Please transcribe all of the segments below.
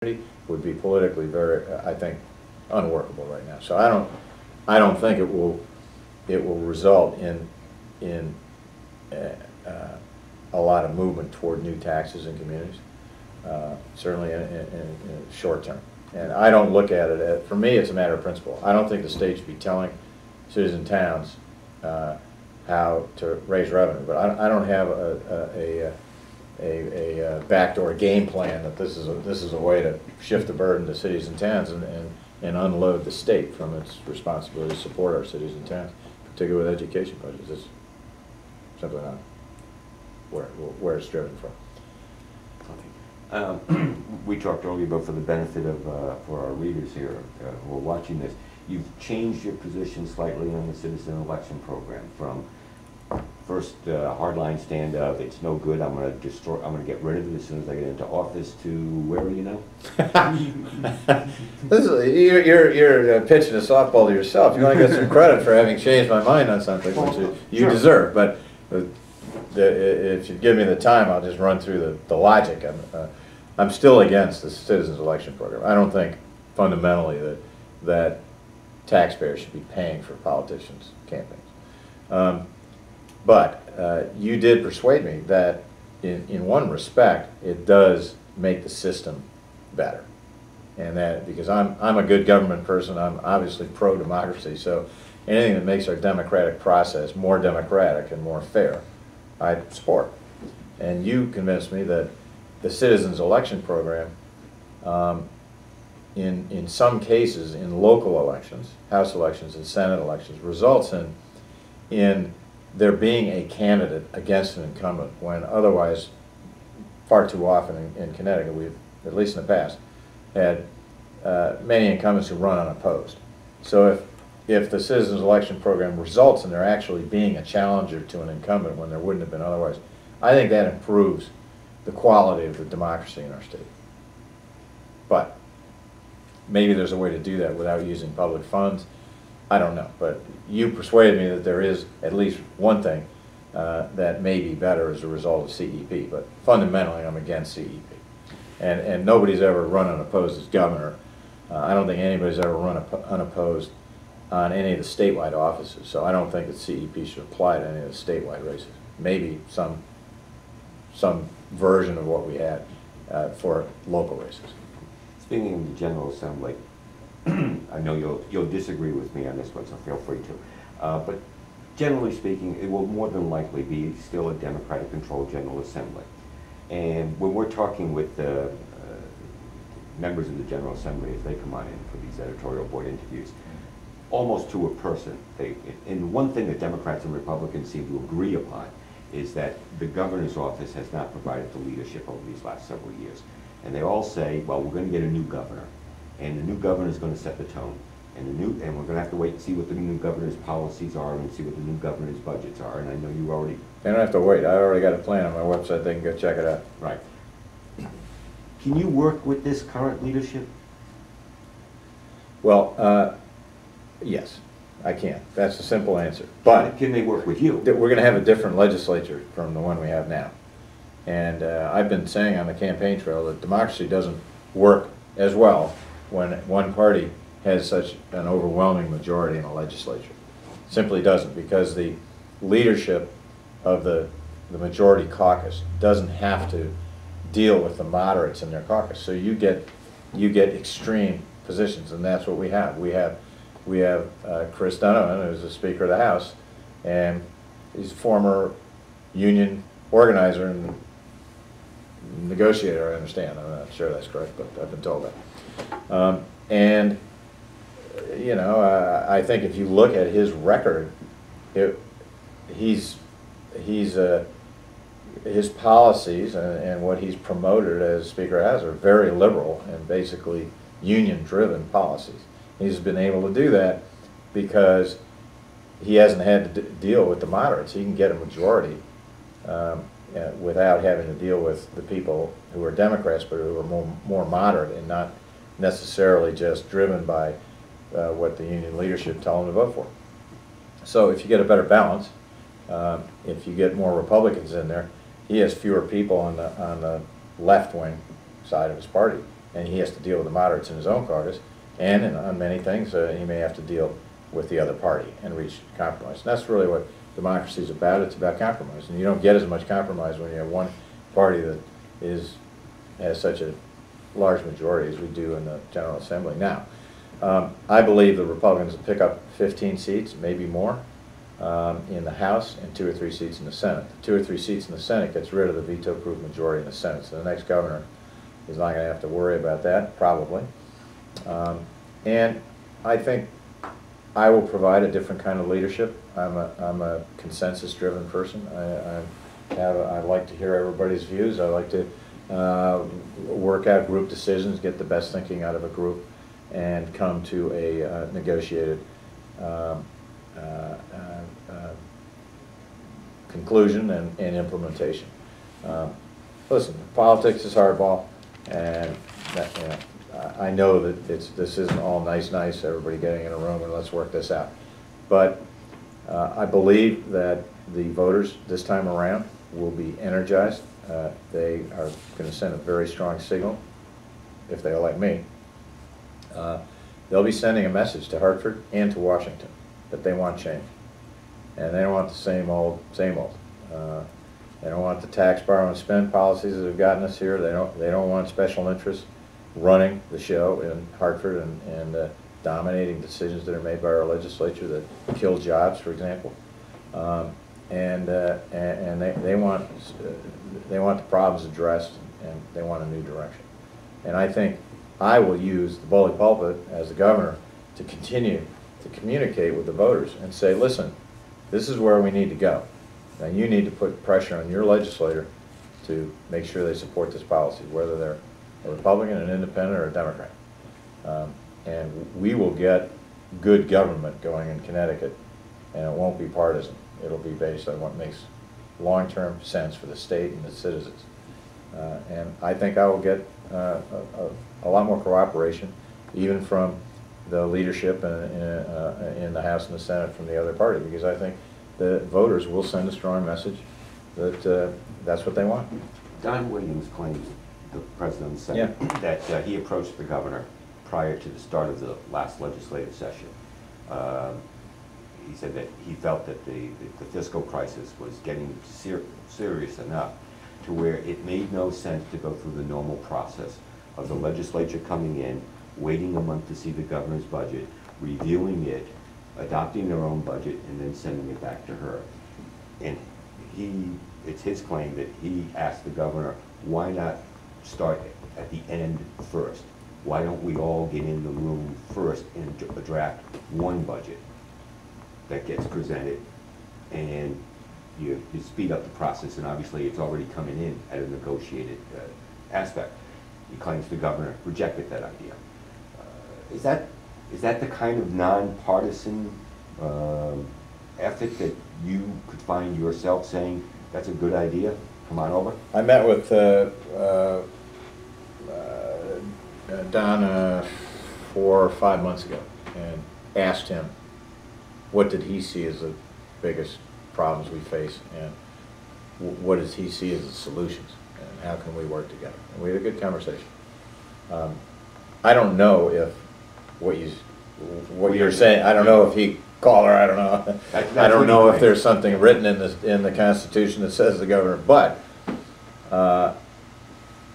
would be politically very, I think, unworkable right now. So I don't think it will result in a lot of movement toward new taxes in communities, certainly in short term. And I don't look at it as, for me, it's a matter of principle. I don't think the state should be telling cities and towns how to raise revenue, but I don't have a backdoor game plan that this is a way to shift the burden to cities and towns and unload the state from its responsibility to support our cities and towns, particularly with education budgets. It's simply not where it's driven from. We talked earlier about, for the benefit of for our readers here who are watching this, you've changed your position slightly on the citizen election program from first hardline stand of it's no good, I'm going to get rid of it as soon as I get into office, to where are you now? You're pitching a softball to yourself. You want to get some credit for having changed my mind on something, which you sure deserve. But if you give me the time, I'll just run through the logic. I'm still against the citizens election program. I don't think fundamentally that taxpayers should be paying for politicians' campaigns. But you did persuade me that in one respect it does make the system better, and that because I'm a good government person, I'm obviously pro-democracy, so anything that makes our democratic process more democratic and more fair, I support. And you convinced me that the citizens election program, in some cases in local elections, House elections and Senate elections, results in there being a candidate against an incumbent, when otherwise far too often in Connecticut we've, at least in the past, had many incumbents who run unopposed. So if the citizens election program results in there actually being a challenger to an incumbent when there wouldn't have been otherwise, I think that improves the quality of the democracy in our state. But maybe there's a way to do that without using public funds. I don't know, but you persuaded me that there is at least one thing that may be better as a result of CEP, but fundamentally I'm against CEP. And nobody's ever run unopposed as governor. I don't think anybody's ever run unopposed on any of the statewide offices, so I don't think that CEP should apply to any of the statewide races. Maybe some version of what we had for local races. Speaking of the General Assembly, I know you'll disagree with me on this one, so feel free to. But generally speaking, it will more than likely be still a Democratic-controlled General Assembly. And when we're talking with members of the General Assembly as they come on in for these editorial board interviews, almost to a person, and one thing that Democrats and Republicans seem to agree upon is that the governor's office has not provided the leadership over these last several years. And they all say, well, we're going to get a new governor, and the new governor is going to set the tone, and we're going to have to wait and see what the new governor's policies are and see what the new governor's budgets are. And I know you already... They don't have to wait. I already got a plan on my website. They can go check it out. Right. Can you work with this current leadership? Well, yes, I can. That's the simple answer. But can they work with you? We're going to have a different legislature from the one we have now. And I've been saying on the campaign trail that democracy doesn't work as well when one party has such an overwhelming majority in a legislature. Simply doesn't, because the leadership of the majority caucus doesn't have to deal with the moderates in their caucus. So you get extreme positions, and that's what we have. We have Chris Donovan, who's the Speaker of the House, and he's a former union organizer and negotiator, I understand. I'm not sure that's correct, but I've been told that. And you know, I think if you look at his record, his policies and what he's promoted as Speaker of the House are very liberal and basically union-driven policies. He's been able to do that because he hasn't had to deal with the moderates. He can get a majority without having to deal with the people who are Democrats but who are more moderate and not necessarily just driven by what the union leadership tell them to vote for. So if you get a better balance, if you get more Republicans in there, he has fewer people on the left-wing side of his party, and he has to deal with the moderates in his own caucus, and on many things he may have to deal with the other party and reach compromise. And that's really what democracy is about. It's about compromise, and you don't get as much compromise when you have one party that has such a large majority as we do in the General Assembly now. I believe the Republicans will pick up 15 seats, maybe more, in the House and 2 or 3 seats in the Senate. The 2 or 3 seats in the Senate gets rid of the veto-proof majority in the Senate, so the next governor is not going to have to worry about that, probably. And I think I will provide a different kind of leadership. I'm a consensus-driven person. I like to hear everybody's views. I like to work out group decisions, get the best thinking out of a group, and come to a negotiated conclusion and implementation. Listen, politics is hardball, and that, I know that this isn't all nice, everybody getting in a room and let's work this out. But I believe that the voters this time around will be energized. They are going to send a very strong signal if they elect me. They'll be sending a message to Hartford and to Washington that they want change. And they don't want the same old, same old. They don't want the tax, borrow, and spend policies that have gotten us here. They don't want special interests running the show in Hartford and dominating decisions that are made by our legislature that kill jobs, for example. And they want the problems addressed, and they want a new direction. And I think I will use the bully pulpit as the governor to continue to communicate with the voters and say, listen, this is where we need to go. Now you need to put pressure on your legislator to make sure they support this policy, whether they're a Republican, an independent, or a Democrat. And we will get good government going in Connecticut, and it won't be partisan. It'll be based on what makes long-term sense for the state and the citizens. And I think I will get a lot more cooperation, even from the leadership in the House and the Senate from the other party, because I think the voters will send a strong message that that's what they want. Don Williams claims, the president of the Senate, that he approached the governor prior to the start of the last legislative session. He said that he felt that the fiscal crisis was getting serious enough to where it made no sense to go through the normal process of the legislature coming in, waiting a month to see the governor's budget, reviewing it, adopting their own budget, and then sending it back to her. And it's his claim that he asked the governor, why not start at the end first? Why don't we all get in the room first and draft one budget that gets presented, and you speed up the process, and obviously it's already coming in at a negotiated aspect. He claims the governor rejected that idea. Is that the kind of nonpartisan ethic that you could find yourself saying, that's a good idea, come on over? I met with Don 4 or 5 months ago and asked him what did he see as the biggest problems we face, and what does he see as the solutions, and how can we work together. And we had a good conversation. I don't know if what you're saying, I don't know if he called her, I don't know. I don't know if there's something written in the Constitution that says the governor, but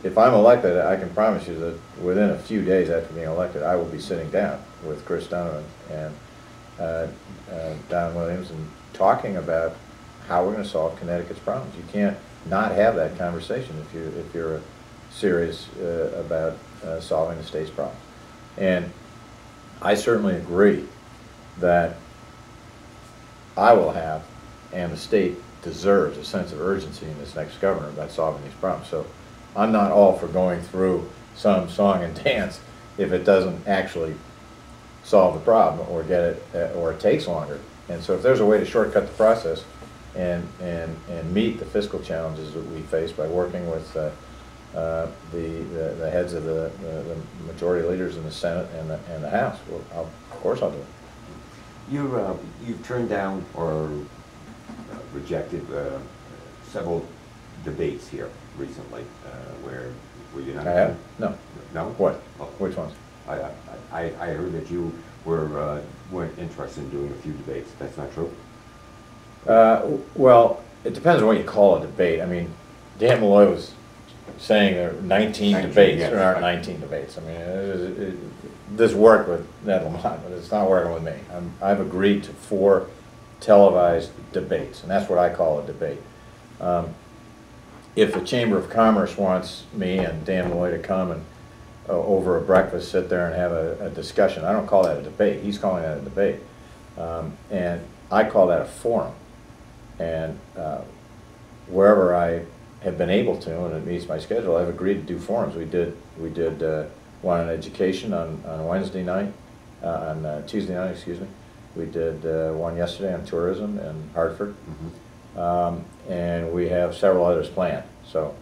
if I'm elected, I can promise you that within a few days after being elected, I will be sitting down with Chris Donovan and Don Williams and talking about how we're going to solve Connecticut's problems. You can't not have that conversation if you're serious about solving the state's problems. And I certainly agree that I will have, and the state deserves, a sense of urgency in this next governor about solving these problems. So I'm not all for going through some song and dance if it doesn't actually solve the problem or get it, or it takes longer. And so if there's a way to shortcut the process and meet the fiscal challenges that we face by working with the heads of the majority leaders in the Senate and the House, well, of course I'll do it. You've turned down or rejected several debates here recently where Were you not? I have? No. No? What? Oh. Which ones? I heard that you weren't interested in doing a few debates. That's not true? Well, it depends on what you call a debate. I mean, Dan Malloy was saying there are 19 debates. Yes. There aren't 19 debates. I mean, this worked with Ned Lamont, but it's not working with me. I've agreed to 4 televised debates, and that's what I call a debate. If the Chamber of Commerce wants me and Dan Malloy to come and over a breakfast sit there and have a discussion, I don't call that a debate. He's calling that a debate. And I call that a forum. And wherever I have been able to, and it meets my schedule, I've agreed to do forums. We did one on education on Wednesday night, on Tuesday night, excuse me. We did one yesterday on tourism in Hartford. Mm-hmm. And we have several others planned. So,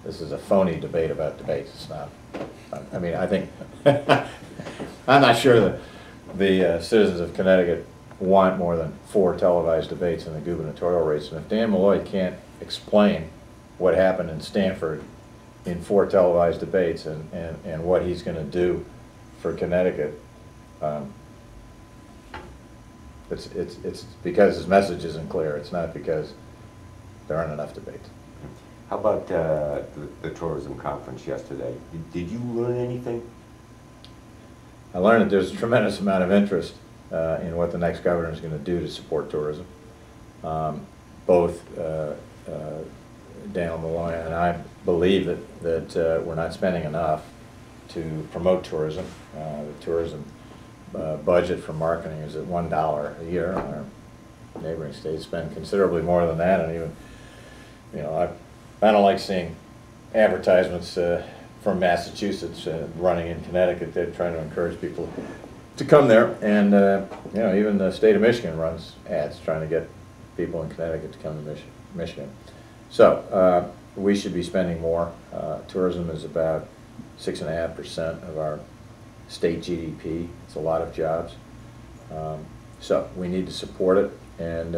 this is a phony debate about debates. It's not. I mean, I think I'm not sure that the citizens of Connecticut want more than 4 televised debates in the gubernatorial race. And if Dan Malloy can't explain what happened in Stanford in 4 televised debates and what he's going to do for Connecticut, it's because his message isn't clear. It's not because there aren't enough debates. How about the tourism conference yesterday? Did you learn anything? I learned that there's a tremendous amount of interest in what the next governor is going to do to support tourism. Both Dan Malloy and I believe that we're not spending enough to promote tourism. The tourism budget for marketing is at $1 a year. Our neighboring states spend considerably more than that, and even, I don't like seeing advertisements from Massachusetts running in Connecticut. They're trying to encourage people to come there, and even the state of Michigan runs ads trying to get people in Connecticut to come to Michigan. So we should be spending more. Tourism is about 6.5% of our state GDP. It's a lot of jobs. So we need to support it, and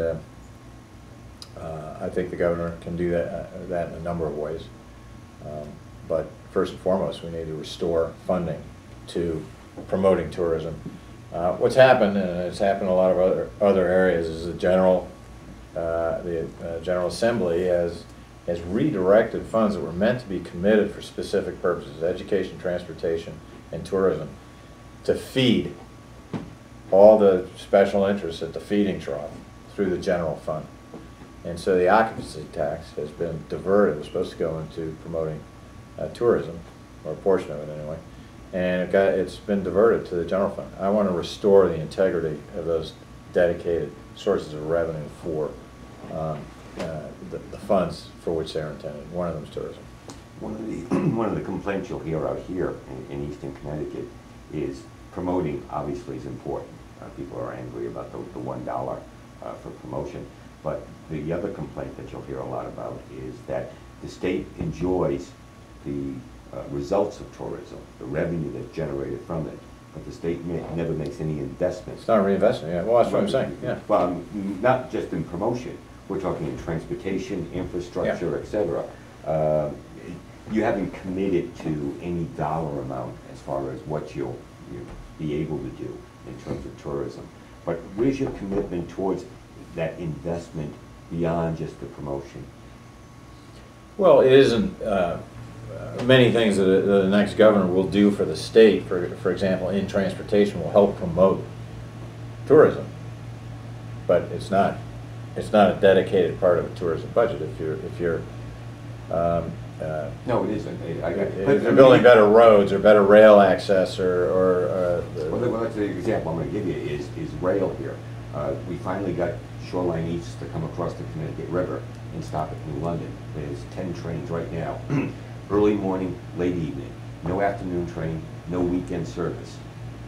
I think the governor can do that in a number of ways. But first and foremost, we need to restore funding to promoting tourism. What's happened, and it's happened in a lot of other areas, is the General Assembly has redirected funds that were meant to be committed for specific purposes, education, transportation, and tourism, to feed all the special interests at the feeding trough through the general fund. And so the occupancy tax has been diverted. It was supposed to go into promoting tourism, or a portion of it anyway, and it's been diverted to the general fund. I want to restore the integrity of those dedicated sources of revenue for the funds for which they're intended. One of them is tourism. One of the complaints you'll hear out here in Eastern Connecticut is promoting obviously is important. People are angry about the $1 for promotion, but the other complaint that you'll hear a lot about is that the state enjoys the results of tourism, the revenue that's generated from it, but the state never makes any investments. It's not reinvestment, yeah. Well, that's what I'm saying, yeah. Well, not just in promotion. We're talking in transportation, infrastructure, Yeah. etc. You haven't committed to any dollar amount as far as what you'll be able to do in terms of tourism. But where's your commitment towards that investment beyond just the promotion? Well, it isn't many things that the next governor will do for the state, for example, in transportation, will help promote tourism. But it's not a dedicated part of a tourism budget. If you're No, it isn't. if you're building better roads or better rail access or well, that's the example I'm going to give you is rail here. We finally got Shoreline East to come across the Connecticut River and stop at New London. There's 10 trains right now. Early morning, late evening. No afternoon train, no weekend service.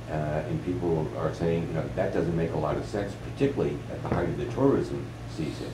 And people are saying, that doesn't make a lot of sense, particularly at the height of the tourism season.